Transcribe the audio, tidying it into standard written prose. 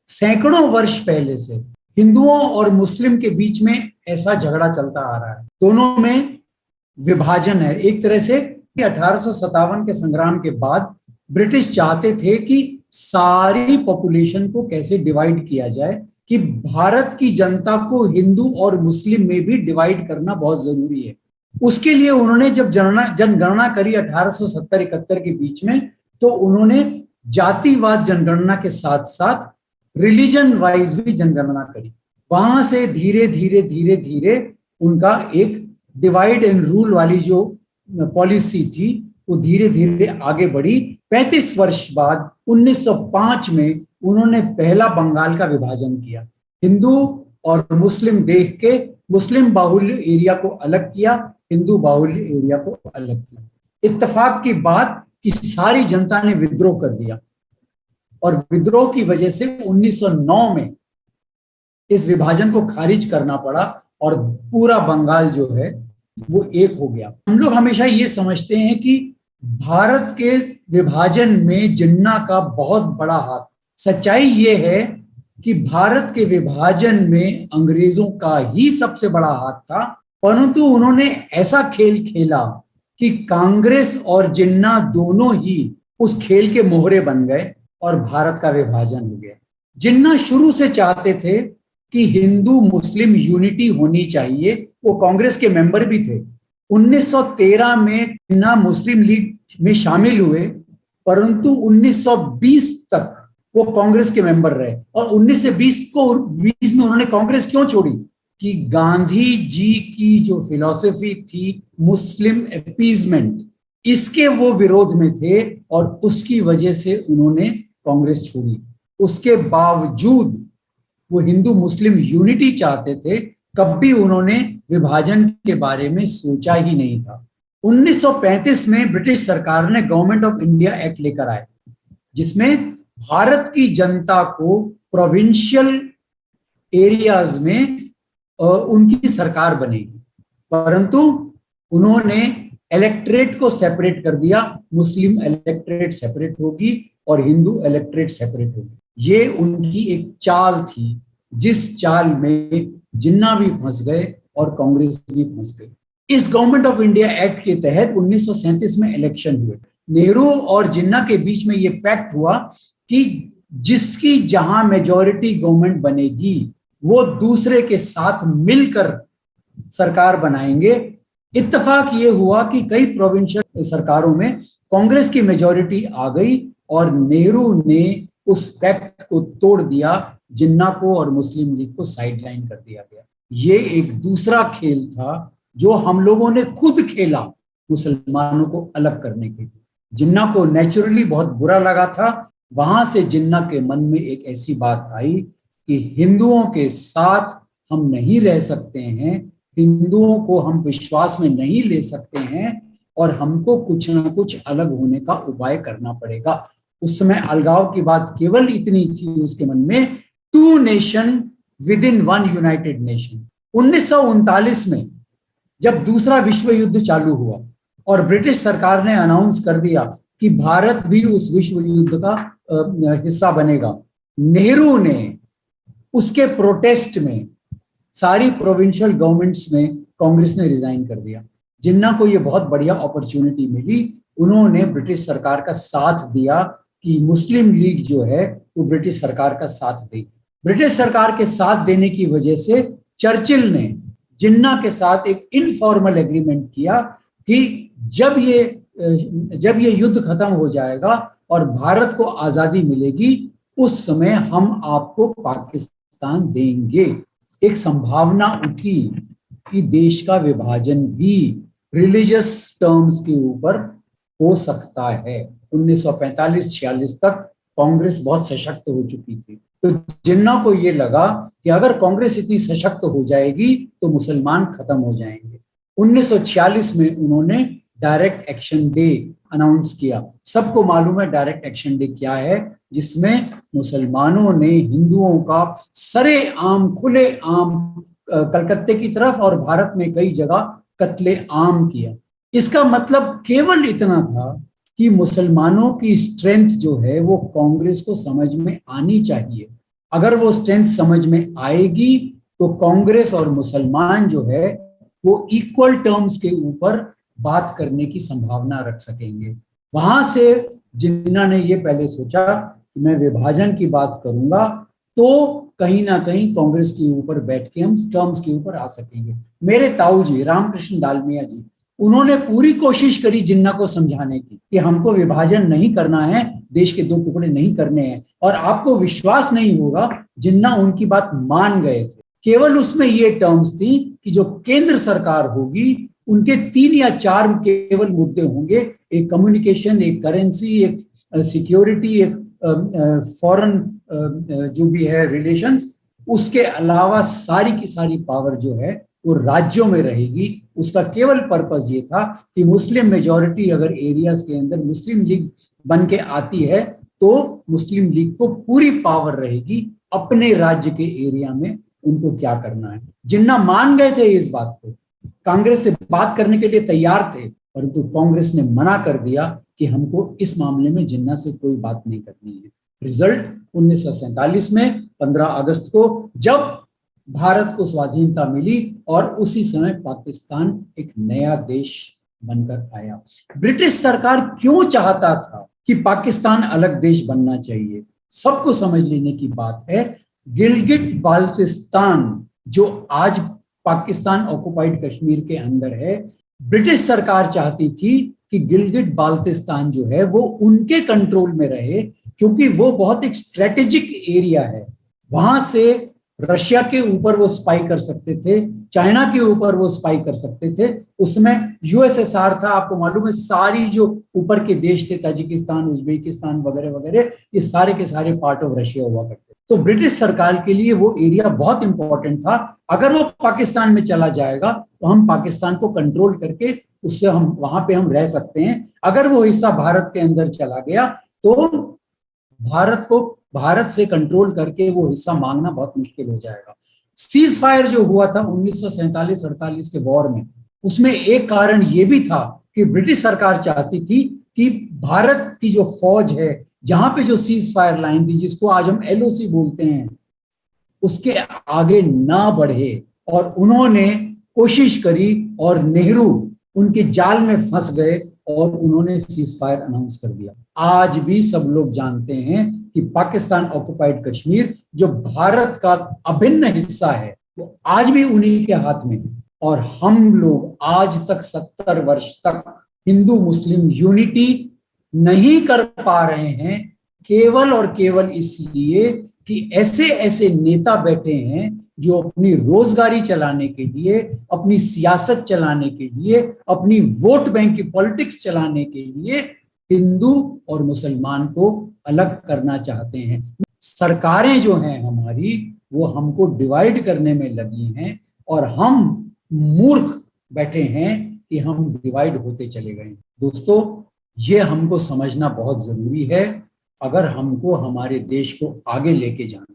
सैकड़ों वर्ष पहले से हिंदुओं और मुस्लिम के बीच में ऐसा झगड़ा चलता आ रहा है। दोनों में विभाजन है एक तरह से। 1857 के संग्राम के बाद ब्रिटिश चाहते थे कि सारी पॉपुलेशन को कैसे डिवाइड किया जाए, कि भारत की जनता को हिंदू और मुस्लिम में भी डिवाइड करना बहुत जरूरी है। उसके लिए उन्होंने जब जनगणना करी 1870-71 के बीच में, तो उन्होंने जातिवाद जनगणना के साथ साथ रिलीजन वाइज भी जनगणना करी। वहां से धीरे धीरे धीरे धीरे उनका एक डिवाइड एंड रूल वाली जो पॉलिसी थी वो धीरे धीरे आगे बढ़ी। 35 वर्ष बाद 1905 में उन्होंने पहला बंगाल का विभाजन किया। हिंदू और मुस्लिम देख के मुस्लिम बाहुल्य एरिया को अलग किया, हिंदू बाहुल्य एरिया को अलग किया। इत्तेफाक की बात कि सारी जनता ने विद्रोह कर दिया और विद्रोह की वजह से 1909 में इस विभाजन को खारिज करना पड़ा और पूरा बंगाल जो है वो एक हो गया। हम लोग हमेशा ये समझते हैं कि भारत के विभाजन में जिन्ना का बहुत बड़ा हाथ। सच्चाई ये है कि भारत के विभाजन में अंग्रेजों का ही सबसे बड़ा हाथ था, परंतु उन्होंने ऐसा खेल खेला कि कांग्रेस और जिन्ना दोनों ही उस खेल के मोहरे बन गए और भारत का विभाजन हो गया। जिन्ना शुरू से चाहते थे कि हिंदू मुस्लिम यूनिटी होनी चाहिए, वो कांग्रेस के मेंबर भी थे। 1913 में जिन्ना मुस्लिम लीग में शामिल हुए, परंतु 1920 तक वो कांग्रेस के मेंबर रहे। और 1920 में उन्होंने कांग्रेस क्यों छोड़ी कि गांधी जी की जो फिलॉसफी थी मुस्लिम अपीजमेंट, इसके वो विरोध में थे और उसकी वजह से उन्होंने कांग्रेस छोड़ी। उसके बावजूद वो हिंदू मुस्लिम यूनिटी चाहते थे, कभी उन्होंने विभाजन के बारे में सोचा ही नहीं था। 1935 में ब्रिटिश सरकार ने गवर्नमेंट ऑफ इंडिया एक्ट लेकर आए, जिसमें भारत की जनता को प्रोविंशियल एरियाज में उनकी सरकार बनेगी, परंतु उन्होंने इलेक्टरेट को सेपरेट कर दिया। मुस्लिम इलेक्टरेट सेपरेट होगी और हिंदू इलेक्टरेट सेपरेट होगी। ये उनकी एक चाल थी, जिस चाल में जिन्ना भी फंस गए और कांग्रेस भी फंस गई। इस गवर्नमेंट ऑफ इंडिया एक्ट के तहत 1937 में इलेक्शन हुए। नेहरू और जिन्ना के बीच में ये पैक्ट हुआ कि जिसकी जहां मेजॉरिटी गवर्नमेंट बनेगी वो दूसरे के साथ मिलकर सरकार बनाएंगे। इत्तेफाक ये हुआ कि कई प्रोविंशियल सरकारों में कांग्रेस की मेजॉरिटी आ गई और नेहरू ने उस पैक्ट को तोड़ दिया, जिन्ना को और मुस्लिम लीग को साइडलाइन कर दिया गया। ये एक दूसरा खेल था जो हम लोगों ने खुद खेला मुसलमानों को अलग करने के लिए। जिन्ना को नेचुरली बहुत बुरा लगा था। वहां से जिन्ना के मन में एक ऐसी बात आई कि हिंदुओं के साथ हम नहीं रह सकते हैं, हिंदुओं को हम विश्वास में नहीं ले सकते हैं और हमको कुछ ना कुछ अलग होने का उपाय करना पड़ेगा। उस समय अलगाव की बात केवल इतनी थी उसके मन में, 2 nation with in 1 United nation. 1939 में जब दूसरा विश्व युद्ध चालू हुआ और ब्रिटिश सरकार ने अनाउंस कर दिया कि भारत भी उस विश्व युद्ध का हिस्सा बनेगा, नेहरू ने उसके प्रोटेस्ट में सारी प्रोविंशियल गवर्नमेंट्स में कांग्रेस ने रिजाइन कर दिया। जिन्ना को ये बहुत बढ़िया अपॉर्चुनिटी मिली, उन्होंने ब्रिटिश सरकार का साथ दिया कि मुस्लिम लीग जो है वो ब्रिटिश सरकार का साथ देगी। ब्रिटिश सरकार के साथ देने की वजह से चर्चिल ने जिन्ना के साथ एक इनफॉर्मल एग्रीमेंट किया कि जब ये युद्ध खत्म हो जाएगा और भारत को आजादी मिलेगी, उस समय हम आपको पाकिस्तान देंगे। एक संभावना उठी कि देश का विभाजन भी रिलीजियस टर्म्स के ऊपर हो सकता है। 1945-46 तक कांग्रेस बहुत सशक्त हो चुकी थी, तो जिन्ना को ये लगा कि अगर कांग्रेस इतनी सशक्त हो जाएगी तो मुसलमान खत्म हो जाएंगे। 1946 में उन्होंने डायरेक्ट एक्शन डे अनाउंस किया। सबको मालूम है डायरेक्ट एक्शन डे क्या है, जिसमें मुसलमानों ने हिंदुओं का सरेआम खुले आम कलकत्ते की तरफ और भारत में कई जगह कत्ले आम किया। इसका मतलब केवल इतना था कि मुसलमानों की स्ट्रेंथ जो है वो कांग्रेस को समझ में आनी चाहिए अगर वो स्ट्रेंथ समझ में आएगी तो कांग्रेस और मुसलमान जो है वो इक्वल टर्म्स के ऊपर बात करने की संभावना रख सकेंगे। वहां से जिन्ना ने ये पहले सोचा कि मैं विभाजन की बात करूंगा तो कहीं ना कहीं कांग्रेस के ऊपर बैठ के हम टर्म्स के ऊपर आ सकेंगे। मेरे ताऊ जी रामकृष्ण डालमिया जी, उन्होंने पूरी कोशिश करी जिन्ना को समझाने की कि हमको विभाजन नहीं करना है, देश के दो टुकड़े नहीं करने हैं, और आपको विश्वास नहीं होगा जिन्ना उनकी बात मान गए थे। केवल उसमें ये टर्म्स थी कि जो केंद्र सरकार होगी उनके 3 या 4 केवल मुद्दे होंगे, एक कम्युनिकेशन, एक करेंसी, एक सिक्योरिटी, एक फॉरेन जो भी है रिलेशंस। उसके अलावा सारी की सारी पावर जो है वो राज्यों में रहेगी। उसका केवल पर्पस ये था कि मुस्लिम मेजॉरिटी अगर एरियाज के अंदर मुस्लिम लीग बन के आती है तो मुस्लिम लीग को पूरी पावर रहेगी अपने राज्य के एरिया में उनको क्या करना है। जिन्ना मान गए थे इस बात को, कांग्रेस से बात करने के लिए तैयार थे, परंतु कांग्रेस ने मना कर दिया कि हमको इस मामले में जिन्ना से कोई बात नहीं करनी है। रिजल्ट 1947 में 15 अगस्त को जब भारत को स्वाधीनता मिली और उसी समय पाकिस्तान एक नया देश बनकर आया। ब्रिटिश सरकार क्यों चाहता था कि पाकिस्तान अलग देश बनना चाहिए, सबको समझ लेने की बात है। गिलगिट बाल्टिस्तान जो आज पाकिस्तान ऑक्युपाइड कश्मीर के अंदर है, ब्रिटिश सरकार चाहती थी कि गिलगिट बाल्टिस्तान जो है वो उनके कंट्रोल में रहे, क्योंकि वो बहुत एक स्ट्रेटेजिक एरिया है। वहां से रशिया के ऊपर वो स्पाई कर सकते थे, चाइना के ऊपर वो स्पाई कर सकते थे। उसमें यूएसएसआर था, आपको मालूम है, सारी जो ऊपर के देश थे ताजिकिस्तान, उज्बेकिस्तान वगैरह वगैरह, ये सारे के सारे पार्ट ऑफ रशिया हुआ करते। तो ब्रिटिश सरकार के लिए वो एरिया बहुत इंपॉर्टेंट था। अगर वो पाकिस्तान में चला जाएगा तो हम पाकिस्तान को कंट्रोल करके उससे हम वहां पे हम रह सकते हैं। अगर वो हिस्सा भारत के अंदर चला गया तो भारत को भारत से कंट्रोल करके वो हिस्सा मांगना बहुत मुश्किल हो जाएगा। सीज फायर जो हुआ था 1947-48 के वॉर में, उसमें एक कारण ये भी था कि ब्रिटिश सरकार चाहती थी कि भारत की जो फौज है, जहां पे जो सीज फायर लाइन थी जिसको आज हम एलओसी बोलते हैं, उसके आगे ना बढ़े। और उन्होंने कोशिश करी और नेहरू उनके जाल में फंस गए और उन्होंने सीज फायर अनाउंस कर दिया। आज भी सब लोग जानते हैं कि पाकिस्तान ऑक्युपाइड कश्मीर जो भारत का अभिन्न हिस्सा है वो आज भी उन्हीं के हाथ में है। और हम लोग आज तक 70 वर्ष तक हिंदू मुस्लिम यूनिटी नहीं कर पा रहे हैं, केवल और केवल इसलिए कि ऐसे ऐसे नेता बैठे हैं जो अपनी रोजगारी चलाने के लिए, अपनी सियासत चलाने के लिए, अपनी वोट बैंक की पॉलिटिक्स चलाने के लिए हिंदू और मुसलमान को अलग करना चाहते हैं। सरकारें जो हैं हमारी वो हमको डिवाइड करने में लगी हैं और हम मूर्ख बैठे हैं कि हम डिवाइड होते चले गए। दोस्तों, ये हमको समझना बहुत जरूरी है अगर हमको हमारे देश को आगे लेके जाना।